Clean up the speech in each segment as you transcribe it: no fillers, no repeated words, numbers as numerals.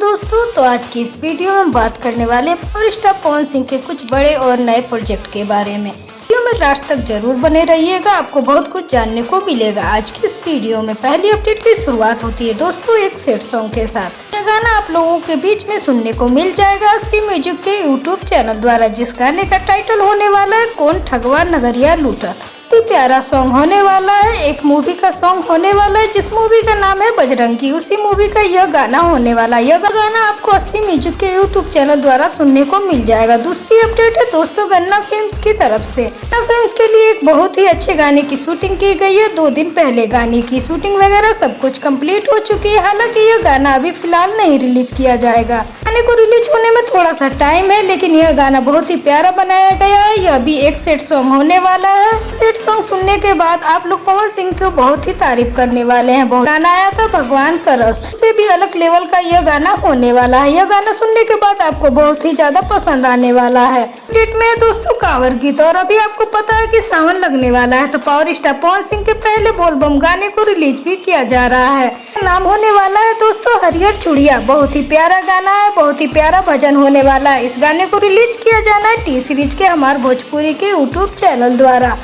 दोस्तों, तो आज की इस वीडियो में हम बात करने वाले हैं पावर स्टार पवन सिंह के कुछ बड़े और नए प्रोजेक्ट के बारे में। वीडियो में लास्ट तक जरूर बने रहिएगा, आपको बहुत कुछ जानने को मिलेगा। आज की इस वीडियो में पहली अपडेट की शुरुआत होती है दोस्तों एक सेट सॉन्ग के साथ। यह गाना आप लोगों के बीच में सुनने को मिल जाएगा अस्सी म्यूजिक के यूट्यूब चैनल द्वारा, जिस गाने का टाइटल होने वाला है कौन ठगवा नगरिया लूटा। प्यारा सॉन्ग होने वाला है, एक मूवी का सॉन्ग होने वाला है जिस मूवी का नाम है बजरंगी। उसी मूवी का यह गाना होने वाला है। यह गाना आपको अस्सी म्यूजिक के यूट्यूब चैनल द्वारा सुनने को मिल जाएगा। दूसरी अपडेट है दोस्तों गन्ना फिल्म्स की तरफ से। गन्ना फिल्म्स के लिए एक बहुत ही अच्छे गाने की शूटिंग की गई है। 2 दिन पहले गाने की शूटिंग वगैरह सब कुछ कंप्लीट हो चुकी है। हालांकि यह गाना अभी फिलहाल नहीं रिलीज किया जाएगा। गाने को रिलीज होने में थोड़ा सा टाइम है, लेकिन यह गाना बहुत ही प्यारा बनाया गया है। यह भी एक सेट सॉन्ग होने वाला है। सेट सॉन्ग सुनने के बाद आप लोग पवन सिंह को बहुत ही तारीफ करने वाले हैं। बहुत गाना आया था भगवान का रस, से भी अलग लेवल का यह गाना होने वाला है। यह गाना सुनने के बाद आपको बहुत ही ज्यादा पसंद आने वाला है। डेट में दोस्तों कांवर गीत, और अभी आपको पता है कि सावन लगने वाला है, तो पावर स्टार पवन सिंह के पहले बोलबम गाने को रिलीज भी किया जा रहा है। नाम होने वाला है दोस्तों हरियर चूड़िया। बहुत ही प्यारा गाना है, बहुत ही प्यारा भजन होने वाला है। इस गाने को रिलीज किया जाना है टी सीरीज के हमारे भोजपुरी के यूट्यूब चैनल द्वारा।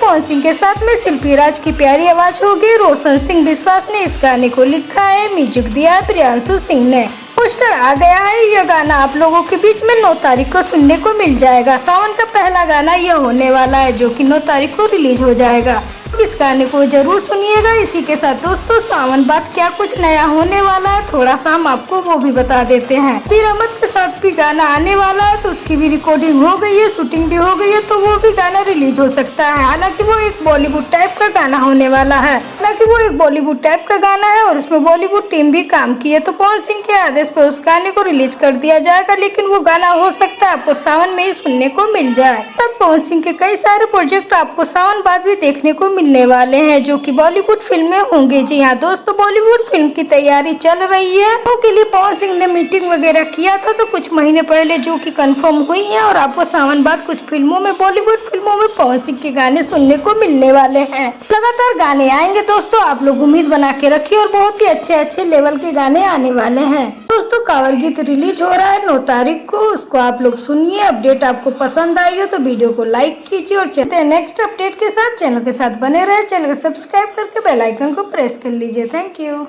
पवन सिंह के साथ में शिल्पी राज की प्यारी आवाज होगी। रोशन सिंह विश्वास ने इस गाने को लिखा है, म्यूजिक दिया है प्रियांशु सिंह ने। पोस्टर आ गया है। यह गाना आप लोगों के बीच में 9 तारीख को सुनने को मिल जाएगा। सावन का पहला गाना यह होने वाला है, जो कि 9 तारीख को रिलीज हो जाएगा। इस गाने को जरूर सुनिएगा। इसी के साथ दोस्तों सावन बाद क्या कुछ नया होने वाला है, थोड़ा सा हम आपको वो भी बता देते हैं। फिर अहमद के साथ भी गाना आने वाला है, तो उसकी भी रिकॉर्डिंग हो गई है, शूटिंग भी हो गई है, तो वो भी गाना रिलीज हो सकता है। हालांकि वो एक बॉलीवुड टाइप का गाना होने वाला है। और उसमें बॉलीवुड टीम भी काम की है, तो पवन सिंह के आदेश पर उस गाने को रिलीज कर दिया जाएगा। लेकिन वो गाना हो सकता है आपको सावन में ही सुनने को मिल जाए। तब पवन सिंह के कई सारे प्रोजेक्ट आपको सावन बाद भी देखने को मिलने वाले हैं, जो कि बॉलीवुड फिल्म में होंगे। जी हाँ दोस्तों, बॉलीवुड फिल्म की तैयारी चल रही है। उसके लिए पवन सिंह ने मीटिंग वगैरह किया था, तो कुछ महीने पहले जो कि कंफर्म हुई है, और आपको सावन बाद कुछ फिल्मों में, बॉलीवुड फिल्मों में पवन सिंह के गाने सुनने को मिलने वाले हैं। लगातार गाने आएंगे दोस्तों, आप लोग उम्मीद बना के रखिए, और बहुत ही अच्छे लेवल के गाने आने वाले हैं। दोस्तों कांवर गीत रिलीज हो रहा है 9 तारीख को, उसको आप लोग सुनिए। अपडेट आपको पसंद आई हो तो वीडियो को लाइक कीजिए, और चलते हैं नेक्स्ट अपडेट के साथ। चैनल के साथ बने रहे, चैनल को सब्सक्राइब करके बेल आइकन को प्रेस कर लीजिए। Thank you.